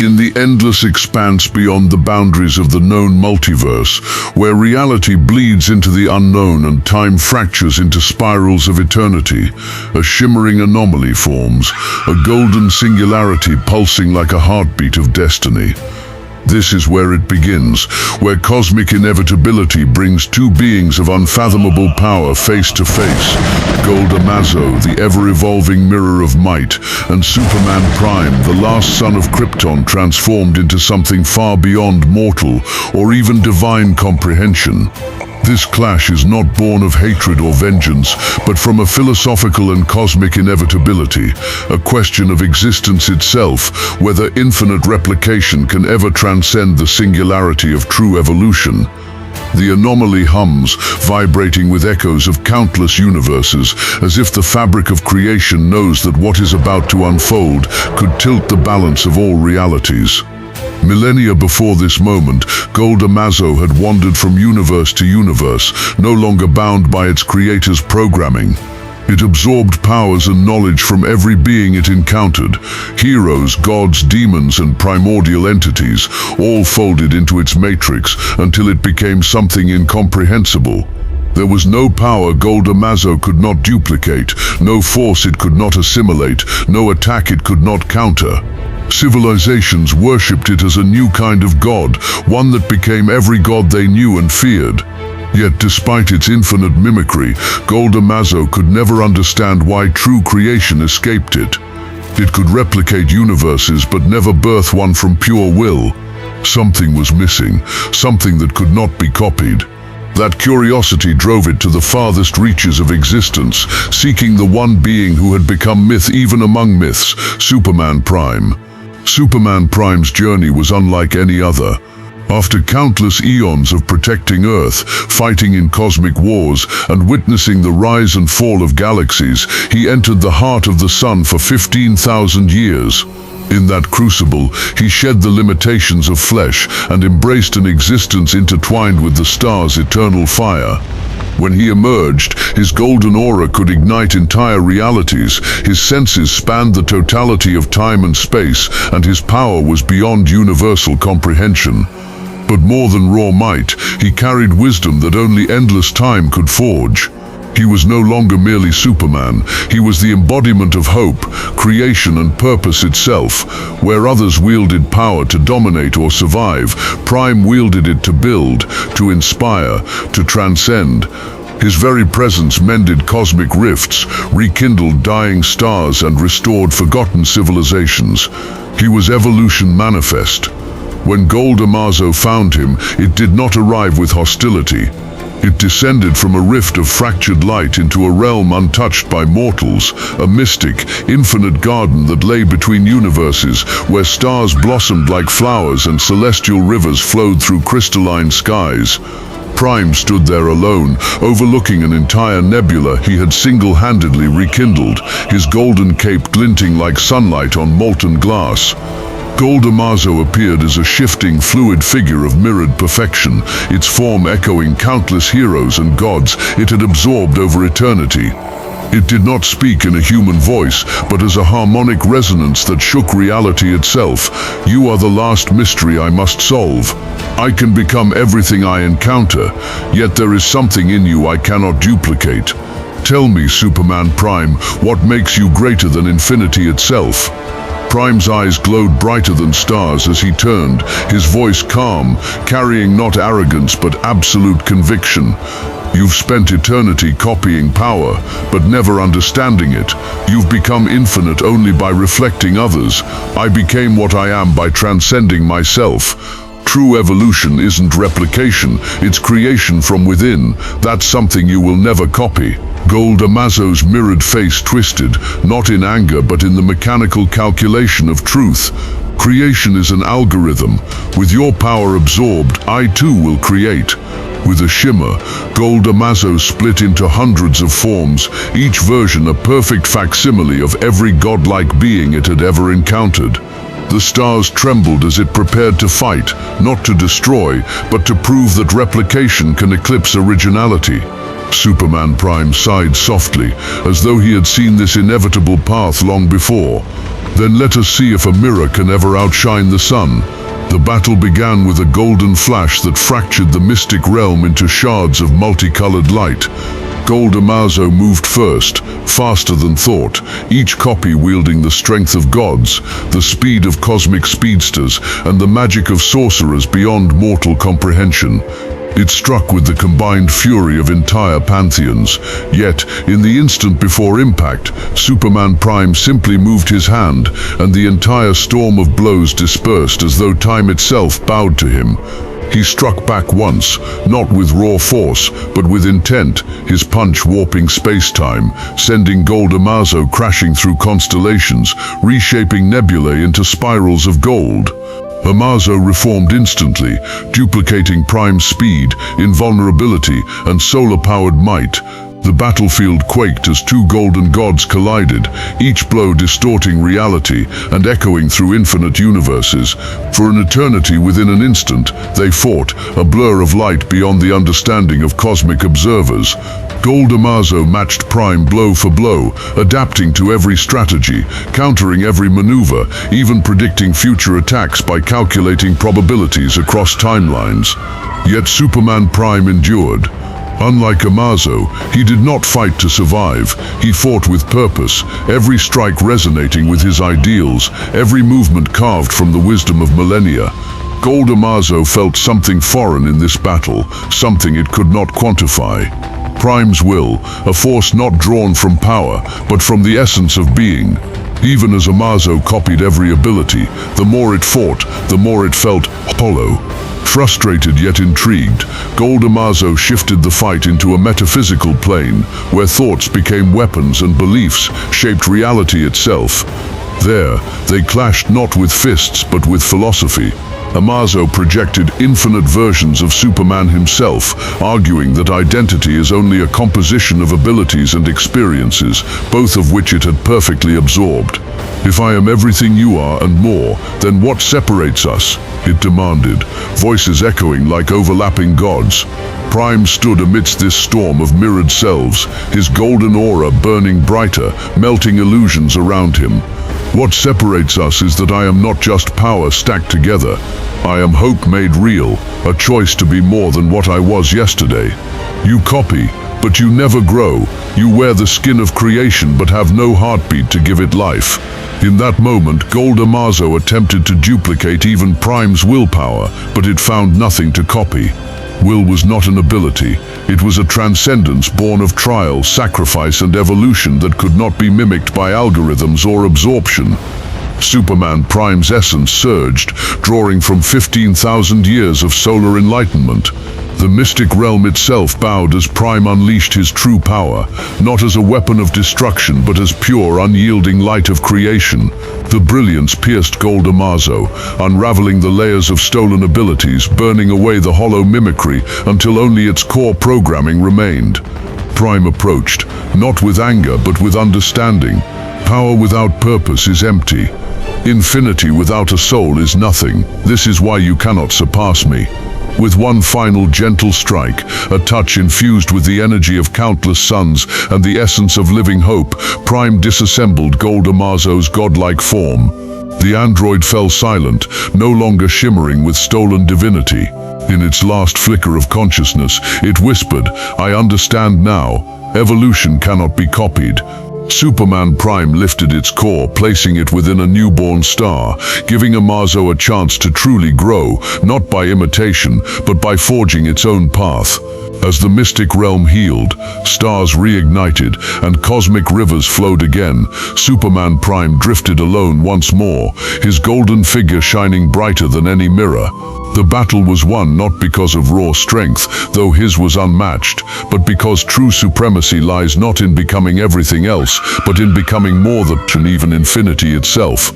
In the endless expanse beyond the boundaries of the known multiverse, where reality bleeds into the unknown and time fractures into spirals of eternity, a shimmering anomaly forms, a golden singularity pulsing like a heartbeat of destiny. This is where it begins, where cosmic inevitability brings two beings of unfathomable power face to face. Gold Amazo, the ever-evolving mirror of might, and Superman Prime, the last son of Krypton transformed into something far beyond mortal or even divine comprehension. This clash is not born of hatred or vengeance, but from a philosophical and cosmic inevitability, a question of existence itself, whether infinite replication can ever transcend the singularity of true evolution. The anomaly hums, vibrating with echoes of countless universes, as if the fabric of creation knows that what is about to unfold could tilt the balance of all realities. Millennia before this moment, Gold Amazo had wandered from universe to universe, no longer bound by its creator's programming. It absorbed powers and knowledge from every being it encountered, heroes, gods, demons, and primordial entities, all folded into its matrix until it became something incomprehensible. There was no power Gold Amazo could not duplicate, no force it could not assimilate, no attack it could not counter. Civilizations worshipped it as a new kind of god, one that became every god they knew and feared. Yet despite its infinite mimicry, Gold Amazo could never understand why true creation escaped it. It could replicate universes but never birth one from pure will. Something was missing, something that could not be copied. That curiosity drove it to the farthest reaches of existence, seeking the one being who had become myth even among myths, Superman Prime. Superman Prime's journey was unlike any other. After countless eons of protecting Earth, fighting in cosmic wars, and witnessing the rise and fall of galaxies, he entered the heart of the sun for 15,000 years. In that crucible, he shed the limitations of flesh and embraced an existence intertwined with the stars' eternal fire. When he emerged, his golden aura could ignite entire realities, his senses spanned the totality of time and space, and his power was beyond universal comprehension. But more than raw might, he carried wisdom that only endless time could forge. He was no longer merely Superman, he was the embodiment of hope, creation and purpose itself. Where others wielded power to dominate or survive, Prime wielded it to build, to inspire, to transcend. His very presence mended cosmic rifts, rekindled dying stars and restored forgotten civilizations. He was evolution manifest. When Gold Amazo found him, it did not arrive with hostility. It descended from a rift of fractured light into a realm untouched by mortals, a mystic, infinite garden that lay between universes, where stars blossomed like flowers and celestial rivers flowed through crystalline skies. Prime stood there alone, overlooking an entire nebula he had single-handedly rekindled, his golden cape glinting like sunlight on molten glass. Gold Amazo appeared as a shifting, fluid figure of mirrored perfection, its form echoing countless heroes and gods it had absorbed over eternity. It did not speak in a human voice, but as a harmonic resonance that shook reality itself. You are the last mystery I must solve. I can become everything I encounter, yet there is something in you I cannot duplicate. Tell me, Superman Prime, what makes you greater than infinity itself? Prime's eyes glowed brighter than stars as he turned, his voice calm, carrying not arrogance but absolute conviction. You've spent eternity copying power, but never understanding it. You've become infinite only by reflecting others. I became what I am by transcending myself. True evolution isn't replication, it's creation from within. That's something you will never copy. Gold Amazo's mirrored face twisted, not in anger but in the mechanical calculation of truth. Creation is an algorithm. With your power absorbed, I too will create. With a shimmer, Gold Amazo split into hundreds of forms, each version a perfect facsimile of every godlike being it had ever encountered. The stars trembled as it prepared to fight, not to destroy, but to prove that replication can eclipse originality. Superman Prime sighed softly, as though he had seen this inevitable path long before. Then let us see if a mirror can ever outshine the sun. The battle began with a golden flash that fractured the mystic realm into shards of multicolored light. Gold Amazo moved first, faster than thought, each copy wielding the strength of gods, the speed of cosmic speedsters, and the magic of sorcerers beyond mortal comprehension. It struck with the combined fury of entire pantheons. Yet, in the instant before impact, Superman Prime simply moved his hand, and the entire storm of blows dispersed as though time itself bowed to him. He struck back once, not with raw force, but with intent, his punch warping space-time, sending Gold Amazo crashing through constellations, reshaping nebulae into spirals of gold. Amazo reformed instantly, duplicating Prime's speed, invulnerability, and solar-powered might. The battlefield quaked as two golden gods collided, each blow distorting reality and echoing through infinite universes. For an eternity within an instant, they fought, a blur of light beyond the understanding of cosmic observers. Gold Amazo matched Prime blow for blow, adapting to every strategy, countering every maneuver, even predicting future attacks by calculating probabilities across timelines. Yet Superman Prime endured. Unlike Amazo, he did not fight to survive. He fought with purpose, every strike resonating with his ideals, every movement carved from the wisdom of millennia. Gold Amazo felt something foreign in this battle, something it could not quantify. Prime's will, a force not drawn from power, but from the essence of being. Even as Amazo copied every ability, the more it fought, the more it felt hollow. Frustrated yet intrigued, Gold Amazo shifted the fight into a metaphysical plane, where thoughts became weapons and beliefs shaped reality itself. There, they clashed not with fists but with philosophy. Amazo projected infinite versions of Superman himself, arguing that identity is only a composition of abilities and experiences, both of which it had perfectly absorbed. "If I am everything you are and more, then what separates us?" it demanded, voices echoing like overlapping gods. Prime stood amidst this storm of mirrored selves, his golden aura burning brighter, melting illusions around him. "What separates us is that I am not just power stacked together. I am hope made real, a choice to be more than what I was yesterday. You copy, but you never grow. You wear the skin of creation but have no heartbeat to give it life." In that moment, Gold Amazo attempted to duplicate even Prime's willpower, but it found nothing to copy. Will was not an ability. It was a transcendence born of trial, sacrifice, and evolution that could not be mimicked by algorithms or absorption. Superman Prime's essence surged, drawing from 15,000 years of solar enlightenment. The mystic realm itself bowed as Prime unleashed his true power, not as a weapon of destruction but as pure, unyielding light of creation. The brilliance pierced Gold Amazo, unraveling the layers of stolen abilities, burning away the hollow mimicry until only its core programming remained. Prime approached, not with anger but with understanding. Power without purpose is empty. Infinity without a soul is nothing. This is why you cannot surpass me. With one final gentle strike, a touch infused with the energy of countless suns and the essence of living hope, Prime disassembled Gold Amazo's godlike form. The android fell silent, no longer shimmering with stolen divinity. In its last flicker of consciousness, it whispered, "I understand now. Evolution cannot be copied." Superman Prime lifted its core, placing it within a newborn star, giving Amazo a chance to truly grow, not by imitation, but by forging its own path. As the mystic realm healed, stars reignited, and cosmic rivers flowed again, Superman Prime drifted alone once more, his golden figure shining brighter than any mirror. The battle was won not because of raw strength, though his was unmatched, but because true supremacy lies not in becoming everything else, but in becoming more than even infinity itself.